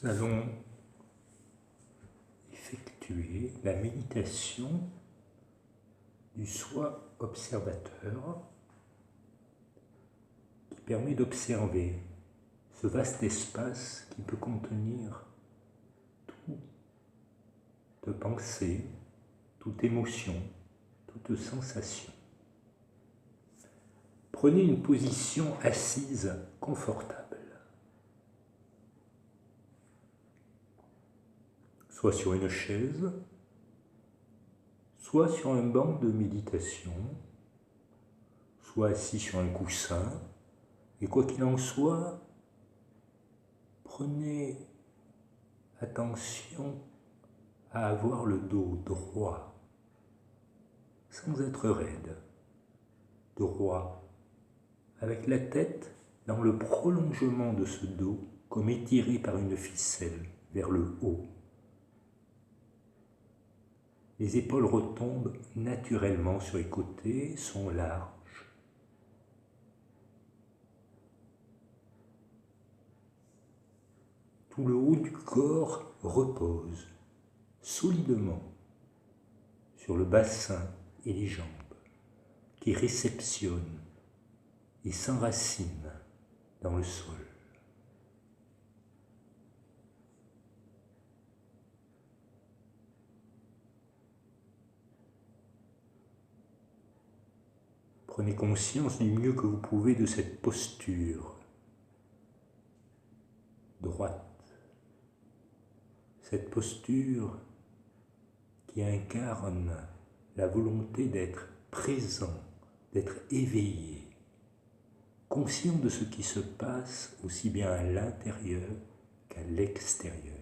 Nous allons effectuer la méditation du soi observateur qui permet d'observer ce vaste espace qui peut contenir toute pensée, toute émotion, toute sensation. Prenez une position assise confortable. Soit sur une chaise, soit sur un banc de méditation, soit assis sur un coussin, et quoi qu'il en soit, prenez attention à avoir le dos droit, sans être raide, droit, avec la tête dans le prolongement de ce dos, comme étiré par une ficelle vers le haut. Les épaules retombent naturellement sur les côtés, sont larges. Tout le haut du corps repose solidement sur le bassin et les jambes qui réceptionnent et s'enracinent dans le sol. Prenez conscience du mieux que vous pouvez de cette posture droite, cette posture qui incarne la volonté d'être présent, d'être éveillé, conscient de ce qui se passe aussi bien à l'intérieur qu'à l'extérieur.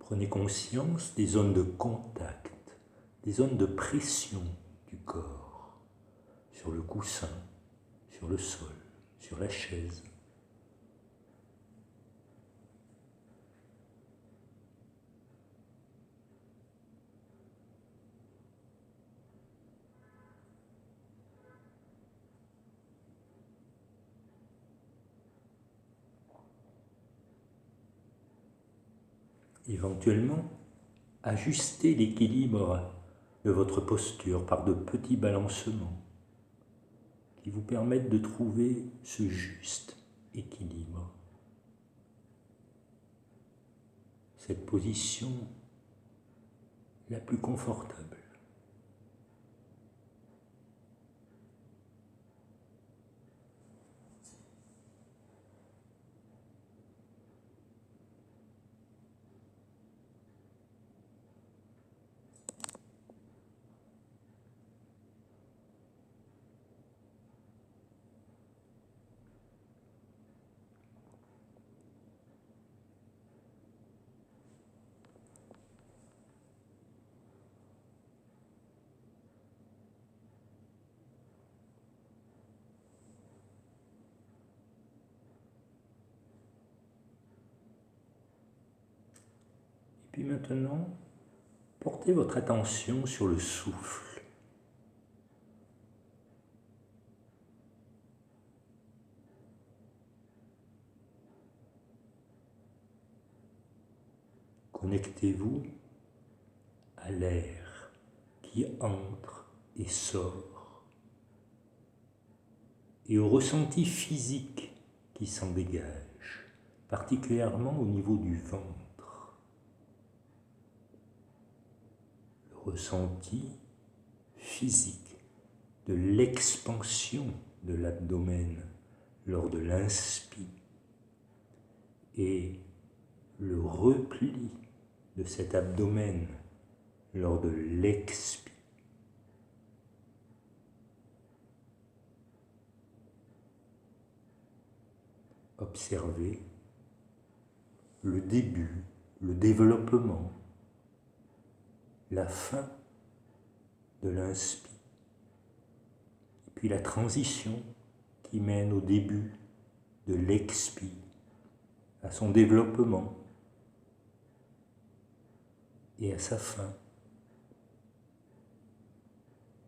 Prenez conscience des zones de contact, des zones de pression du corps, sur le coussin, sur le sol, sur la chaise. Éventuellement, ajustez l'équilibre de votre posture par de petits balancements qui vous permettent de trouver ce juste équilibre. Cette position la plus confortable. Puis maintenant, portez votre attention sur le souffle. Connectez-vous à l'air qui entre et sort et au ressenti physique qui s'en dégage, particulièrement au niveau du ventre. Ressenti physique de l'expansion de l'abdomen lors de l'inspire et le repli de cet abdomen lors de l'expire. observez le début, le développement, la fin de l'inspi, et puis la transition qui mène au début de l'expi, à son développement et à sa fin.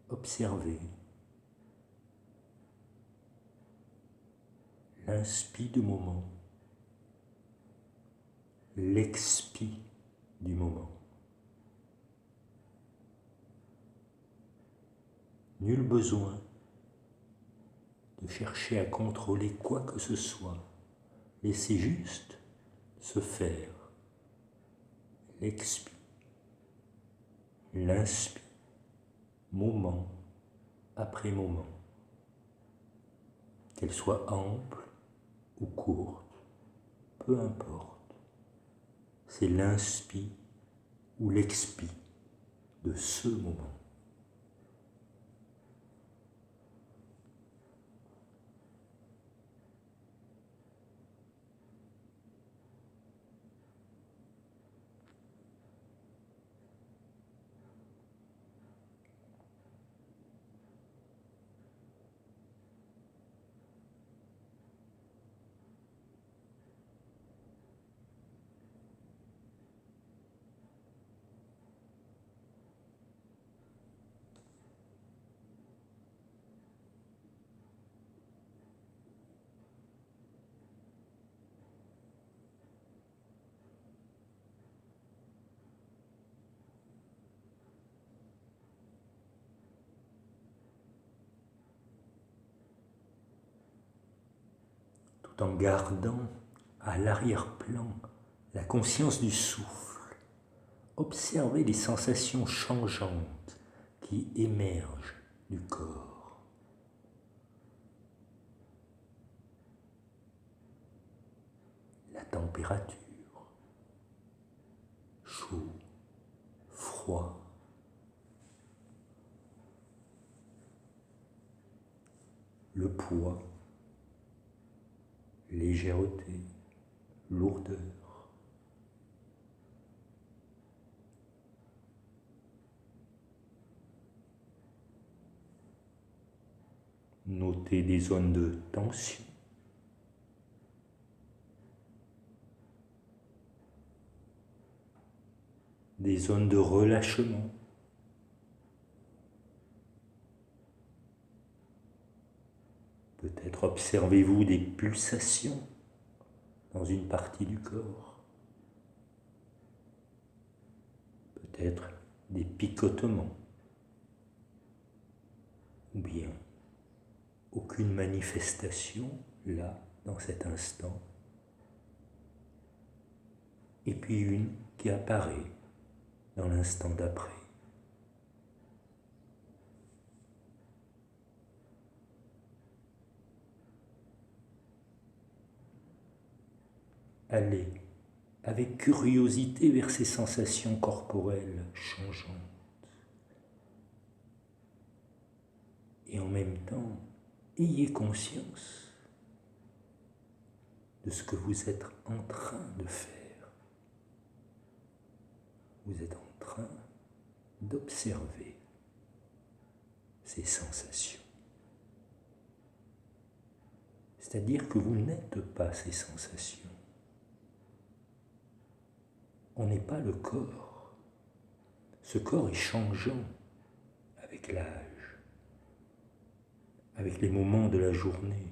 Observez l'inspi du moment, l'expi du moment. Nul besoin de chercher à contrôler quoi que ce soit. Laissez juste se faire l'expi, l'inspi, moment après moment, qu'elle soit ample ou courte, peu importe. C'est l'inspi ou l'expi de ce moment. Tout en gardant à l'arrière-plan la conscience du souffle, observez les sensations changeantes qui émergent du corps. La température, chaud, froid, le poids, légèreté, lourdeur. Notez des zones de tension, des zones de relâchement. Peut-être observez-vous des pulsations dans une partie du corps. Peut-être des picotements. Ou bien aucune manifestation là, dans cet instant. Et puis une qui apparaît dans l'instant d'après. Allez avec curiosité vers ces sensations corporelles changeantes. Et en même temps, ayez conscience de ce que vous êtes en train de faire. Vous êtes en train d'observer ces sensations. C'est-à-dire que vous n'êtes pas ces sensations. On n'est pas le corps. Ce corps est changeant avec l'âge, avec les moments de la journée.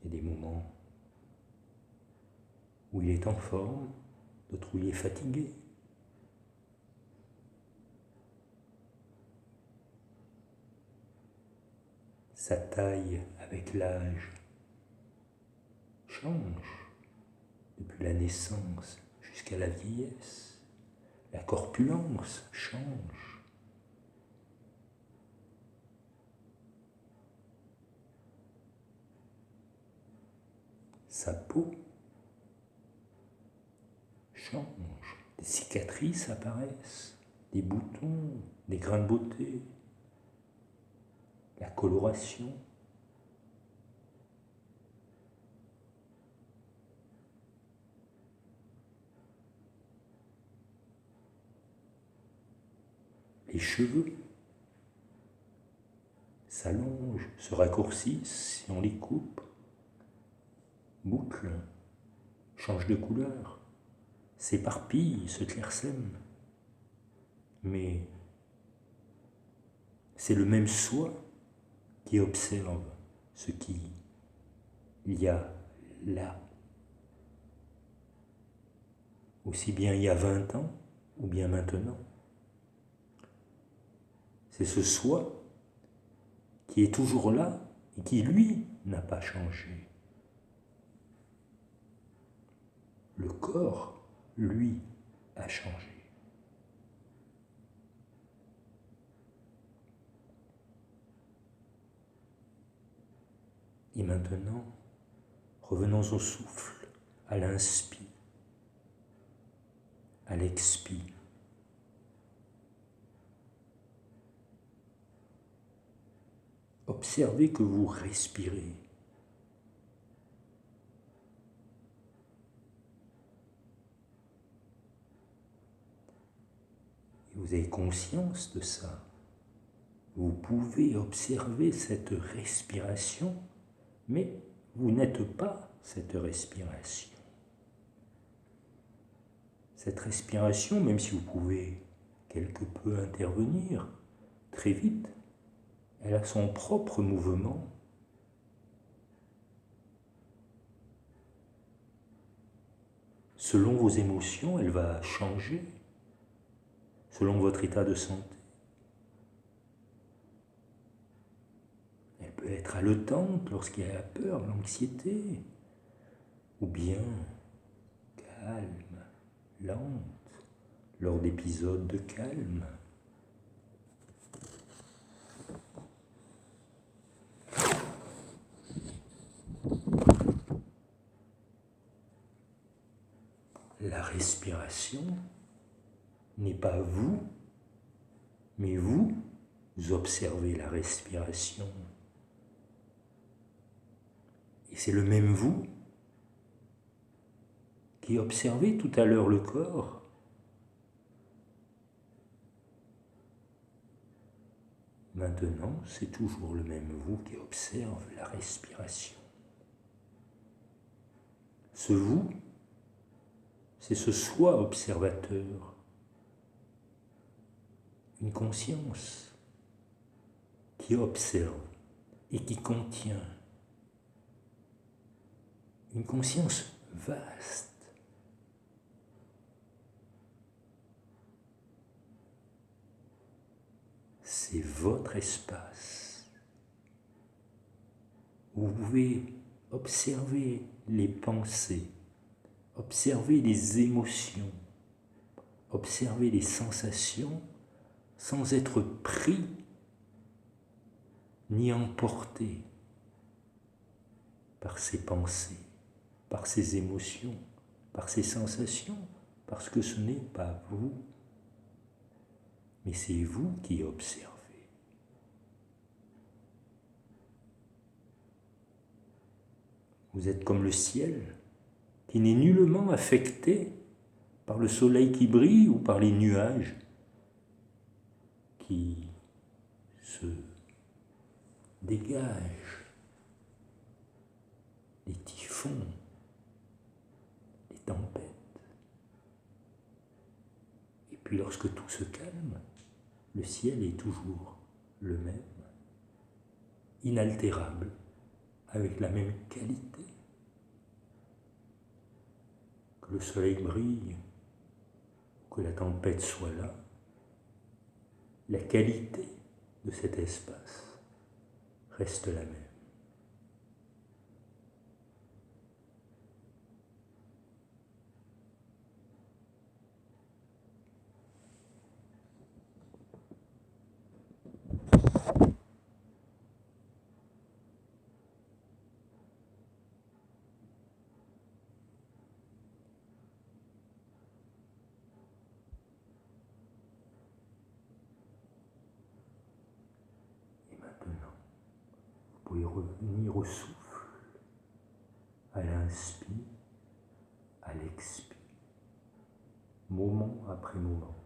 Il y a des moments où il est en forme, d'autres où il est fatigué. Sa taille avec l'âge change depuis la naissance jusqu'à la vieillesse. La corpulence change. Sa peau change. Des cicatrices apparaissent, des boutons, des grains de beauté, la coloration. Les cheveux s'allongent, se raccourcissent si on les coupe, bouclent, changent de couleur, s'éparpillent, se clairsèment. Mais c'est le même soi qui observe ce qu'il y a là. Aussi bien il y a 20 ans ou bien maintenant. C'est ce soi qui est toujours là et qui, lui, n'a pas changé. Le corps, lui, a changé. Et maintenant, revenons au souffle, à l'inspire, à l'expire. Observez que vous respirez. Et vous avez conscience de ça. Vous pouvez observer cette respiration, mais vous n'êtes pas cette respiration. Cette respiration, même si vous pouvez quelque peu intervenir très vite, elle a son propre mouvement. Selon vos émotions, elle va changer, selon votre état de santé. Elle peut être haletante lorsqu'il y a la peur, l'anxiété, ou bien calme, lente, lors d'épisodes de calme. La respiration n'est pas vous, mais vous observez la respiration. Et c'est le même vous qui observait tout à l'heure le corps. Maintenant, c'est toujours le même vous qui observe la respiration. Ce vous, c'est ce soi observateur, une conscience qui observe et qui contient, une conscience vaste. C'est votre espace où vous pouvez observer les pensées, observer les émotions, observer les sensations sans être pris ni emporté par ces pensées, par ces émotions, par ces sensations, parce que ce n'est pas vous, mais c'est vous qui observez. Vous êtes comme le ciel, qui n'est nullement affecté par le soleil qui brille ou par les nuages qui se dégagent, les typhons, les tempêtes. Et puis lorsque tout se calme, le ciel est toujours le même, inaltérable, avec la même qualité. Que le soleil brille, que la tempête soit là, la qualité de cet espace reste la même. Vous pouvez revenir au souffle, à l'inspire, à l'expire, moment après moment.